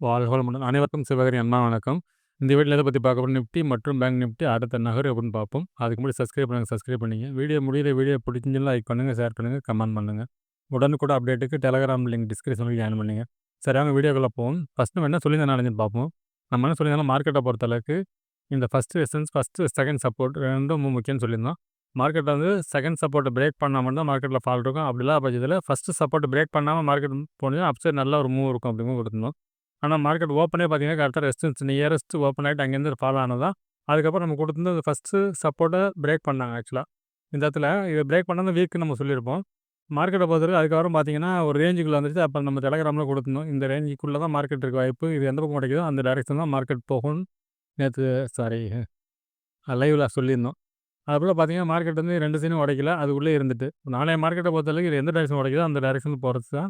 வாழ்க வளமுடன். அனைவருக்கும் சிவகரி அன்பான வணக்கம். இந்த வீடியோல எத பத்தி பார்க்க போறோம், நிஃப்டி மற்றும் பேங்க் நிஃப்டி அடுத்த நகர்வு எப்படின்னு பார்ப்போம். அதுக்கு முன்னாடி சப்ஸ்கிரைப் பண்ணுங்க. வீடியோ பிடிச்சிருந்தா லைக் பண்ணுங்க, ஷேர் பண்ணுங்க, கமெண்ட் பண்ணுங்க. உடனுக்குடன் அப்டேட்டுக்கு டெலகிராம் லிங்க் டிஸ்கிரிப்ஷன்ல ஜாயின் பண்ணுங்க. சரி, வாங்க வீடியோக்குள்ள போவோம். ஃபர்ஸ்ட் நம்ம என்ன சொல்லியிருந்தோம்னு பார்ப்போம். நம்ம என்ன சொல்லியிருந்தோம்னா, மார்க்கெட்டை பொறுத்தளவுக்கு இந்த ஃபர்ஸ்ட் ரெசிஸ்டன்ஸ், செகண்ட் சப்போர்ட் ரெண்டும் முக்கியம்னு சொல்லியிருந்தோம். மார்க்கெட் வந்து செகண்ட் சப்போர்ட்டை பிரேக் பண்ணா மட்டும் தான் மார்க்கெட்டில் ஃபால் இருக்கும். அப்படி இல்லாத பட்சத்தில் ஃபர்ஸ்ட் சப்போர்ட் பிரேக் பண்ணாமல் மார்க்கெட் போனீங்கன்னா அப்சைட் நல்ல ஒரு மூவ் இருக்கும் அப்படின்னு கொடுத்துருந்தோம். ஆனால் மார்க்கெட் ஓப்பனே பார்த்தீங்கன்னா கரெக்டாக ரெசிஸ்டன்ஸ் நியரஸ்ட் ஓப்பன் ஆகிட்டு அங்கேருந்து ஃபாலோ ஆனதான். அதுக்கப்புறம் நம்ம கொடுத்துருந்து ஃபஸ்ட்டு சப்போர்ட்டை பிரேக் பண்ணாங்க. ஆக்சுவலாக இந்த இடத்துல இதை பிரேக் பண்ணால் வீக்குன்னு நம்ம சொல்லியிருப்போம். மார்க்கெட்டை பொறுத்தவரைக்கும் அதுக்கப்புறம் பார்த்தீங்கன்னா ஒரு ரேஞ்சுக்குள்ளே வந்துச்சு. அப்போ நம்ம டெலகிராமில் கொடுத்துருந்தோம், இந்த ரேஞ்சுக்குள்ளே தான் மார்க்கெட் இருக்க வாய்ப்பு, இது எந்த பக்கம் கிடைக்குதோ அந்த டைரெக்ஷன் தான் மார்க்கெட் போகும்னு நேற்று லைவில் சொல்லியிருந்தோம். அதுபோல் பார்த்தீங்கன்னா மார்க்கெட் வந்து ரெண்டு சைடும் உடைக்கல, அதுக்குள்ளே இருந்துட்டு நாளைய மார்க்கெட்டை பொறுத்தளவுக்கு இது எந்த டைரெக்ஷன் உடைக்குதோ அந்த டைரெக்ஷனில் போகிறது தான்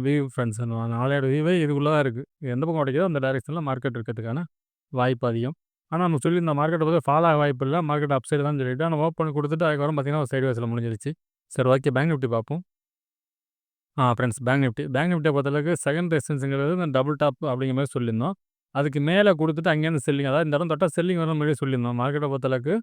வியூ ஃப்ரெண்ட்ஸ். நாளையோட வியூவே இதுக்குள்ளே தான் இருக்குது. எந்த பக்கம் உடைக்குதோ அந்த டைரெக்ஷனில் மார்க்கெட் இருக்கிறதுக்கான வாய்ப்பு அதிகம். ஆனால் நம்ம சொல்லி இந்த மார்க்கெட்டை பார்த்து ஃபாலோ ஆக வாய்ப்பு இல்லை, மார்க்கெட் அப் சைடு தான் சொல்லிட்டு ஆனால் ஓப்பன் கொடுத்துட்டு அதுக்கப்புறம் பார்த்தீங்கன்னா ஒரு சைடு வேஸில் முடிஞ்சிருச்சு. சரி, ஓகே, பேங்க் நிஃப்டி பார்ப்போம். ஃப்ரெண்ட்ஸ், பேங்க் நிஃப்டியை பொறுத்தளவுக்கு செகண்ட் ரெசிஸ்டன்ஸுங்கிறது இந்த டபுள் டாப் அப்படிங்கிற மாதிரி சொல்லியிருந்தோம். அதுக்கு மேலே கொடுத்துட்டு அங்கேருந்து செல்லிங், அதாவது இந்த இடம் தொட்டால் செல்லிங் வர மாதிரி சொல்லியிருந்தோம். மார்க்கெட்டை பொறுத்தளவுக்கு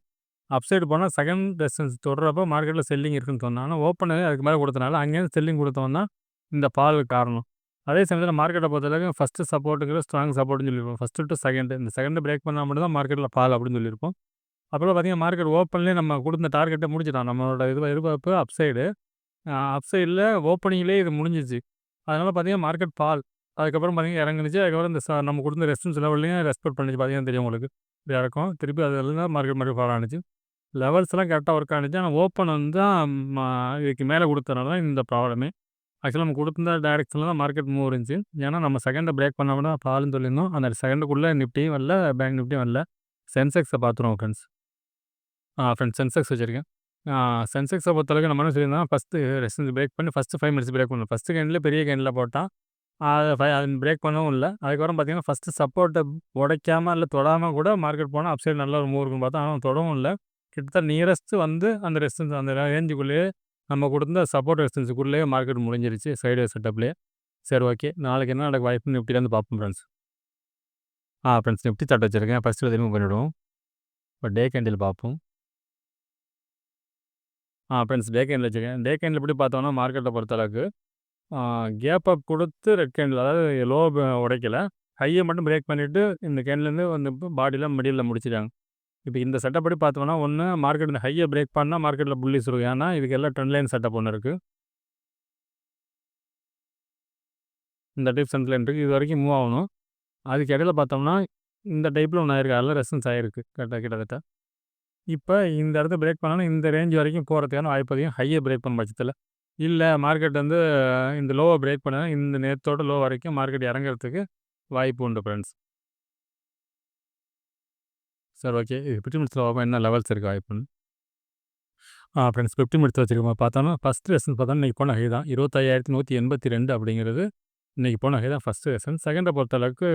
அப்சைடு போனால் செகண்ட் ரெசிஸ்டன்ஸ் தொடுறப்போ மார்க்கெட்டில் செல்லிங் இருக்குன்னு சொன்னோம். ஆனால் ஓப்பன் அதுக்கு மேலே கொடுத்தனால அங்கேருந்து செல்லிங் கொடுத்தோம்னா இந்த ஃபாலுக்கு காரணம். அதே சமயத்தில் மார்க்கெட்டை பொறுத்தளவுக்கு ஃபஸ்ட்டு சப்போர்ட்டுங்கிறது ஸ்ட்ராங் சப்போர்ட்னு சொல்லியிருப்போம். ஃபஸ்ட்டு டு செகண்ட், இந்த செகண்ட் பிரேக் பண்ணால் மட்டும் தான் மார்க்கெட்டில் ஃபால் அப்படின்னு சொல்லியிருப்போம். அப்புறம் பார்த்தீங்கன்னா மார்க்கெட் ஓப்பன்லேயே நம்ம கொடுத்த டார்கெட்டை முடிச்சிட்டோம். நம்மளோட எதிர்பார்ப்பு அப்சைடில் ஓப்பனிங்லேயே இது முடிஞ்சிச்சு. அதனால் பார்த்தீங்கன்னா மார்க்கெட் ஃபால். அதுக்கப்புறம் பார்த்தீங்கன்னா இறங்குனுச்சு. அதுக்கப்புறம் இந்த நம்ம கொடுத்த ரெசிஸ்டன்ஸ் லெவல்லையும் ரெஸ்பெக்ட் பண்ணிச்சு. பார்த்தீங்கன்னா தெரியும் உங்களுக்கு, இப்படி இறக்கும் திருப்பி அதெல்லாம் மார்க்கெட் மாதிரி ஃபால் ஆனிச்சு. லெவல்ஸ்லாம் கரெக்டாக ஒர்க் ஆனிச்சு. ஆனால் ஓப்பன் வந்து தான் இதுக்கு மேலே கொடுத்தனால தான் இந்த ப்ராப்ளமே. ஆக்சுவலாக நம்ம கொடுத்துருந்த டைரெக்ஷனில் தான் மார்க்கெட் மூவ் இருந்துச்சு. ஏன்னா நம்ம செகண்டை பிரேக் பண்ணாமல் தான் ஃபால்னு சொல்லியிருந்தோம். அந்த செகண்டுக்குள்ளே நிஃப்டியும் வரல, பேங்க் நிஃப்டியும் வரல. சென்செக்ஸை பார்த்துருவோம் ஃப்ரெண்ட்ஸ். ஃப்ரெண்ட்ஸ், சென்செக்ஸ் வச்சுருக்கேன். சென்செக்ஸை பொறுத்தளவுக்கு நம்ம என்ன சொல்லியிருந்தோம், ஃபஸ்ட்டு ரெசிஸ்டன்ஸ் பிரேக் பண்ணி ஃபஸ்ட்டு 5 மினிட்ஸ் பிரேக் பண்ணணும். ஃபஸ்ட்டு கேண்டில் பெரிய கேண்டில் போட்டான், அது பிரேக் பண்ணவும் இல்லை. அதுக்கப்புறம் பார்த்தீங்கன்னா ஃபஸ்ட்டு சப்போர்ட்டை உடைக்காமல் இல்லை தொடாமல் கூட மார்க்கெட் போனால் அப்சைடு நல்ல ஒரு மூவ் இருக்குன்னு பார்த்தா, ஆனால் தொடவும் இல்லை. கிட்டத்தட்ட நியரஸ்ட்டு வந்து அந்த ரெசிஸ்டன்ஸ் அந்த ரேஞ்சுக்குள்ளேயே நம்ம கொடுத்த சப்போர்ட் ரெசிஸ்டன்ஸுக்குள்ளேயே மார்க்கெட் முடிஞ்சிருச்சு சைடு செட்டப்லேயே. சரி, ஓகே, நாளைக்கு என்ன நடக்க வாய்ப்பு நிஃப்டிலேருந்து பார்ப்போம் ஃப்ரெண்ட்ஸ். ஃப்ரெண்ட்ஸ், நிஃப்டி சார்ட் வச்சுருக்கேன். ஃபஸ்ட்டு ரிமூவ் பண்ணிவிடுவோம். இப்போ டே கேண்டில் பார்ப்போம். ஃப்ரெண்ட்ஸ், டே கேண்டில் வச்சுருக்கேன். டே கேண்டில் எப்படி பார்த்தோம்னா மார்க்கெட்டை பொறுத்தளவுக்கு கேப் அப் கொடுத்து ரெட் கேண்டில், அதாவது லோ உடைக்கல, ஹையை மட்டும் பிரேக் பண்ணிவிட்டு இந்த கேண்ட்லேருந்து வந்து இப்போ பாடியில் மிடில் முடிச்சிட்டாங்க. இப்போ இந்த செட்டப் படி பார்த்தோம்னா ஒன்று மார்க்கெட் இந்த ஹையை பிரேக் பண்ணால் மார்க்கெட்டில் புல்லிஸ் இருக்கும். ஏன்னா இதுக்கு எல்லாம் ட்ரெண்ட் லைன் செட்டப் ஒன்று இருக்குது. இந்த டைப் ட்ரெண்ட் லைன் இருக்குது, இது வரைக்கும் மூவ் ஆகணும். அதுக்கு இடையில பார்த்தோம்னா இந்த டைப்பில் ஒன்று ஆயிருக்கு, அதில் ரெசன்ஸ் ஆகிருக்கு கிட்டத்தட்ட. இப்போ இந்த இடத்த பிரேக் பண்ணாலும் இந்த ரேஞ்ச் வரைக்கும் போகிறதுக்கான வாய்ப்பு அதிகம், ஹையை பிரேக் பண்ண பட்சத்தில். இல்லை மார்க்கெட் வந்து இந்த லோவை பிரேக் பண்ண இந்த நேரத்தோட லோ வரைக்கும் மார்க்கெட் இறங்குறதுக்கு வாய்ப்பு உண்டு ஃப்ரெண்ட்ஸ். சரி, ஓகே, இது 50 மினிட்ஸில் பார்ப்போம் என்ன லெவல்ஸ் இருக்குது வாய்ப்புன்னு. ஃப்ரெண்ட்ஸ், 50 மினிட்ஸ் வச்சுருக்கோம். பார்த்தோன்னா ஃபஸ்ட் ரெசன்ஸ் பார்த்தோன்னா இன்றைக்கி போன ஹை தான் 25,182 அப்படிங்கிறது இன்றைக்கி போன ஹை தான் ஃபஸ்ட்டு ரெசன்ஸ். செகண்டை பொறுத்தளவுக்கு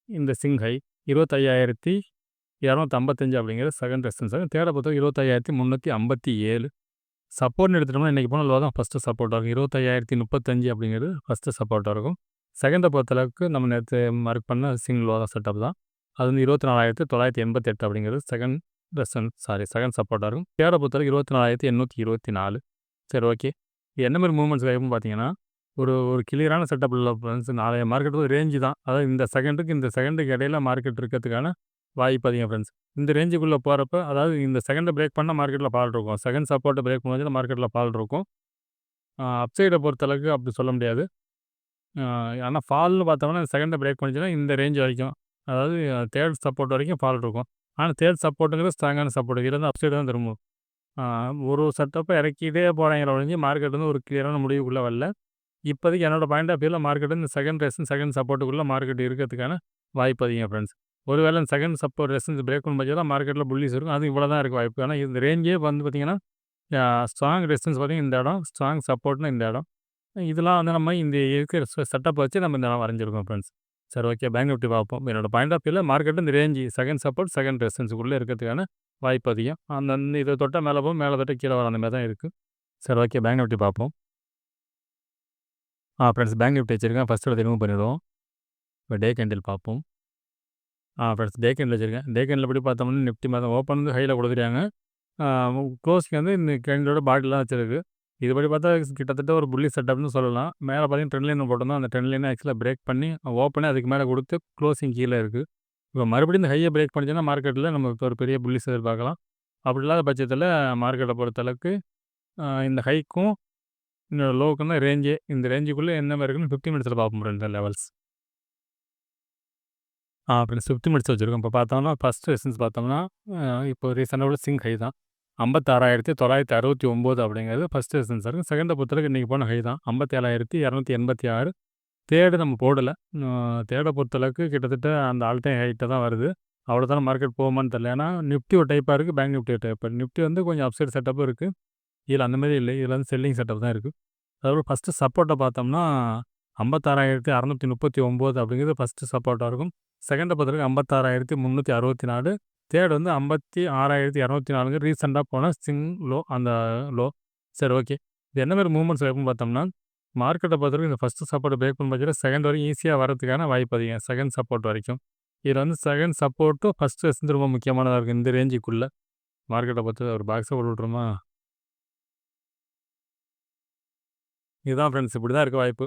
இந்த சிங் ஹை 25,255 அப்படிங்கிறது செகண்ட் ரெசன்ஸ். தேர்டை பொறுத்தவரைக்கும் 25,357. சப்போர்ட்னு எடுத்துட்டோம்னா இன்றைக்கி போன லோ தான் ஃபஸ்ட்டு சப்போர்ட்டாக இருக்கும். 25,035 அப்படிங்கிறது ஃபஸ்ட்டு சப்போர்ட்டாக இருக்கும். செகண்டை பொறுத்தளவுக்கு நம்ம நேற்று மார்க் பண்ண சிங் லோ தான் செட்டப் தான். அது வந்து 24,988 அப்படிங்கிறது செகண்ட் சப்போர்ட்டாக இருக்கும். தேர்டை பொறுத்தவரைக்கும் 24,824. சரி, ஓகே, என்ன மாதிரி மூவ்மெண்ட்ஸ் ஆகும்னு பார்த்தீங்கன்னா ஒரு கிளியரான செட்டப் இல்லை ஃப்ரெண்ட்ஸ். நாளைய மார்க்கெட் வந்து ரேஞ்சு தான், அதாவது இந்த செகண்டுக்கு இடையில மார்க்கெட் இருக்கிறதுக்கான வாய்ப்பு அதிகம் ஃப்ரெண்ட்ஸ். இந்த ரேஞ்சுக்குள்ளே போகிறப்ப, அதாவது இந்த செகண்டை பிரேக் பண்ணால் மார்க்கெட்டில் ஃபால் இருக்கும், செகண்ட் சப்போர்ட்டை பிரேக் பண்ணால் மார்க்கெட்டில் ஃபால் இருக்கும். அப்சைடை பொறுத்தளவுக்கு அப்படி சொல்ல முடியாது. ஆனால் ஃபால்னு பார்த்தோம்னா செகண்டை பிரேக் பண்ணிச்சுன்னா இந்த ரேஞ்ச் வரைக்கும், அதாவது தேர்ட் சப்போர்ட் வரைக்கும் ஃபால் இருக்கும். ஆனால் தேர்ட் சப்போர்ட்டுங்கிறது ஸ்ட்ராங்கான சப்போர்ட், இது வந்து அப்சைடு தான் திரும்பும். ஒரு செட்டப்பை இறக்கிட்டே போகிறாங்கிற ஒழிஞ்சு மார்க்கெட் வந்து ஒரு கிளியரான முடிவுக்குள்ளே வரல. இப்போதைக்கு என்னோட பாயிண்ட் ஆஃப் வியூவில் மார்க்கெட் இந்த செகண்ட் சப்போர்ட்டுக்குள்ளே மார்க்கெட் இருக்கிறதுக்கான வாய்ப்பு அதிகம் ஃப்ரெண்ட்ஸ். ஒருவேளை செகண்ட் சப்போர்ட் ரெசன்ஸ் பிரேக் பண்ண பட்சத்தில் தான் மார்க்கெட்டில் புல்லிஸ் இருக்கும், அது இவ்வளோ தான் இருக்க வாய்ப்பு. ஆனால் இந்த ரேஞ்சே வந்து பார்த்திங்கன்னா ஸ்ட்ராங் ரெசிஸ்டன்ஸ் பார்த்திங்கன்னா இந்த இடம், ஸ்ட்ராங் சப்போர்ட்னா இந்த இடம், இதெல்லாம் வந்து நம்ம இந்த இருக்கிற செட்டப் வச்சு நம்ம இந்த இடம் வரைஞ்சிருக்கோம் ஃப்ரெண்ட்ஸ். சரி, ஓகே, பேங்க் நிஃப்டி பார்ப்போம். என்னோட பாயிண்ட் ஆஃப் வியூவில் மார்க்கெட் இந்த ரேஞ்சு செகண்ட் சப்போர்ட் செகண்ட் ரெசிஸ்டன்ஸுக்குள்ளே இருக்கிறதுக்கான வாய்ப்பு அதிகம். அந்த இதை தொட்டால் மேலே போகும், மேலே தொட்டால் கீழே வர அந்த மாதிரி தான் இருக்குது. சரி, ஓகே, பேங்க் நிஃப்டி பார்ப்போம். ஃப்ரெண்ட்ஸ், பேங்க் நிஃப்டி வச்சுருக்கேன். ஃபஸ்ட்டு ரிமூவ் பண்ணிவிடுவோம். இப்போ டே கேண்டில் பார்ப்போம். ஃப்ரெண்ட்ஸ் டே கேண்டில் வச்சுருக்கேன். டே கேண்டில் படி பார்த்தோம்னா நிஃப்டி மாதம் ஓப்பன் வந்து ஹையில் கொடுத்துட்டாங்க. க்ளோஸ்க்கு வந்து இந்த கேண்டிலோட பாடிலாம் வச்சிருக்கு. இதுபடி பார்த்தா கிட்டத்தட்ட ஒரு புல்லி செட்டப்னு சொல்லலாம். மேலே பார்த்தீங்கன்னா ட்ரெண்ட் லைன் போட்டிருந்தோம். அந்த ட்ரெண்ட் லைனை ஆக்சுவலாக பிரேக் பண்ணி ஓப்பனே அதுக்கு மேலே கொடுத்து க்ளோசிங் கீழே இருக்குது. இப்போ மறுபடியும் இந்த ஹையை பிரேக் பண்ணிச்சுன்னா மார்க்கெட்டில் நம்ம இப்போ ஒரு பெரிய புல்லிஸ் எதிர்பார்க்கலாம். அப்படி இல்லாத பட்சத்தில் மார்க்கெட்டை பொறுத்தளவுக்கு இந்த ஹைக்கும் இந்த லோவுக்கும் தான் ரேஞ்சு. இந்த ரேஞ்சுக்குள்ளே என்ன மாதிரி இருக்குன்னு 50 மினிட்ஸில் பார்ப்போம் இந்த லெவல்ஸ். ஃப்ரெண்ட்ஸ் 50 மினிட்ஸ் வச்சுருக்கோம். இப்போ பார்த்தோம்னா ஃபஸ்ட்டு ரெசிஸ்டன்ஸ் பார்த்தோம்னா இப்போ ரீசெண்டாக சிங்க் ஹை தான். 56,969 அப்படிங்கிறது ஃபஸ்ட்டு ரெசிஸ்டன்ஸாக இருக்கும். செகண்டை பொறுத்தளவுக்கு இன்றைக்கி போன ஹை தான் 57,286. தேர்டு நம்ம போடலை. தேர்டை பொறுத்தளவுக்கு கிட்டத்தட்ட அந்த ஆல் டைம் ஹைட்டை தான் வருது. அவ்வளோ தானே மார்க்கெட் போகுமான்னு தெரியல. ஏன்னா நிஃப்டி ஒரு டைப்பாக இருக்குது, பேங்க் நிஃப்டி ஒரு டைப்பாக இருக்குது. நிஃப்டி வந்து கொஞ்சம் அப்சைட் செட்டப்பும் இருக்குது. இதில் அந்த மாதிரி இல்லை. இதில் வந்து செல்லிங் செட்டப் தான் இருக்குது. அதாவது ஃபஸ்ட்டு சப்போர்ட்டை பார்த்தோம்னா 56,639 அப்படிங்கிறது ஃபஸ்ட்டு சப்போர்ட்டாக இருக்கும். செகண்டை பொறுத்தவரைக்கும் 56,364. தேர்ட் வந்து 56,204 ரீசெண்டாக போன லோ அந்த லோ. சரி, ஓகே. இது என்ன மாதிரி மூவ்மெண்ட்ஸ் இருக்குன்னு பார்த்தோம்னா மார்க்கெட்டை பொறுத்தவரைக்கும் இந்த ஃபஸ்ட்டு சப்போர்ட்டை பிரேக் பண்ண பட்சத்தில் செகண்ட் வரைக்கும் ஈஸியாக வரதுக்கான வாய்ப்பு அதிகம். செகண்ட் சப்போர்ட் வரைக்கும். இதில் வந்து செகண்ட் சப்போர்ட்டும் ஃபஸ்ட்டு ரெசிஸ்டன்ஸ் ரொம்ப முக்கியமானதாக இருக்கும் இந்த ரேஞ்சுக்குள்ளே. மார்க்கெட்டை பொறுத்து ஒரு பாக்ஸை போட்டு விட்ருமா? இதுதான் ஃப்ரெண்ட்ஸ், இப்படி தான் இருக்க வாய்ப்பு.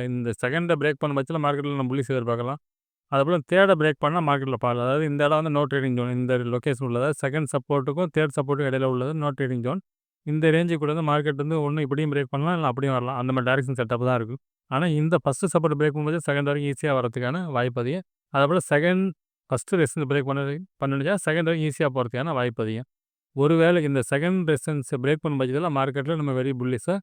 இந்த செகண்டை பிரேக் பண்ண பட்சத்தில் மார்க்கெட்டில் நம்ம புள்ளிஸ் எதிர்பார்க்கலாம். அதுபோல் தேர்டை பிரேக் பண்ணால் மார்க்கெட்டில் பால். அதாவது இந்த இடம் வந்து நோ ட்ரேடிங் ஜோன். இந்த லொக்கேஷன் உள்ளது செகண்ட் சப்போர்ட்டுக்கும் தேர்ட் சப்போர்ட்டுக்கும் இடையில உள்ளது நோ ட்ரேடிங் ஜோன். இந்த ரேஞ்சுக்குள்ள வந்து மார்க்கெட் வந்து ஒன்று இப்படியும் பிரேக் பண்ணலாம், இல்லை அப்படியும் வரலாம். அந்த மாதிரி டைரக்ஷன் செட்டப் தான் இருக்குது. ஆனால் இந்த ஃபஸ்ட்டு சப்போர்ட் பிரேக் பண்ணும்போது செகண்ட் வரைக்கும் ஈஸியாக வரதுக்கான வாய்ப்பு அதிகம். அதேபோல் ஃபஸ்ட்டு ரெசிஸ்டன்ஸ் பிரேக் பண்ணிச்சா செகண்ட் வரைக்கும் ஈஸியாக போகிறதுக்கான வாய்ப்பு அதிகம். ஒருவேளை இந்த செகண்ட் ரெசிஸ்டன்ஸை பிரேக் பண்ணும் பட்சத்தில் மார்க்கெட்டில் நம்ம வெரி புல்லிஸாக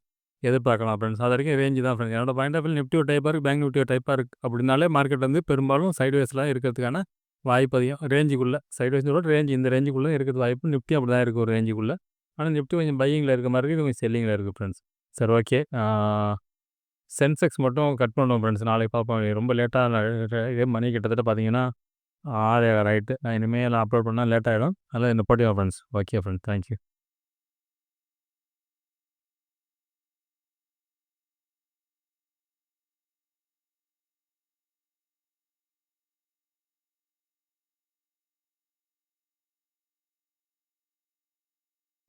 எதிர்பார்க்கலாம் ஃப்ரெண்ட்ஸ். அது வரைக்கும் ரேஞ்சு தான் ஃப்ரெண்ட்ஸ். என்னோட பாயிண்ட் ஆஃப் வியூ நிஃப்டி ஒரு டைப்பாக இருக்குது, பேங்க் நிஃப்டி ஒரு டைப்பாக இருக்குது. அப்படின்னாலே மார்க்கெட் வந்து பெரும்பாலும் சைட்வேஸ்லாம் இருக்கிறதுக்கான வாய்ப்பு அதிகம். ரேஞ்சுக்குள்ளே சைட்வேஸோட ரேஞ்ச் இந்த ரேஞ்சுக்குள்ளே இருக்கிறது வாய்ப்பு. நிஃப்டி அப்படி தான் இருக்குது ஒரு ரேஞ்சுக்குள்ளே. ஆனால் நிஃப்டி கொஞ்சம் பையிங்கில் இருக்க மாதிரி இருக்குது, கொஞ்சம் செல்லிங்கில் இருக்குது ஃப்ரெண்ட்ஸ். சரி, ஓகே. சென்செக்ஸ் மட்டும் கட் பண்ணுவோம் ஃப்ரெண்ட்ஸ். நாளைக்கு பார்ப்போம். ரொம்ப லேட்டாக இதே மணி கிட்டத்தட்ட பார்த்தீங்கன்னா 6 ரைட்டு. நான் இனிமேல் அப்லோட் பண்ணால் லேட் ஆகிடும். அதனால் இந்த போட்டியா ஃப்ரெண்ட்ஸ். Okay friends, thank you.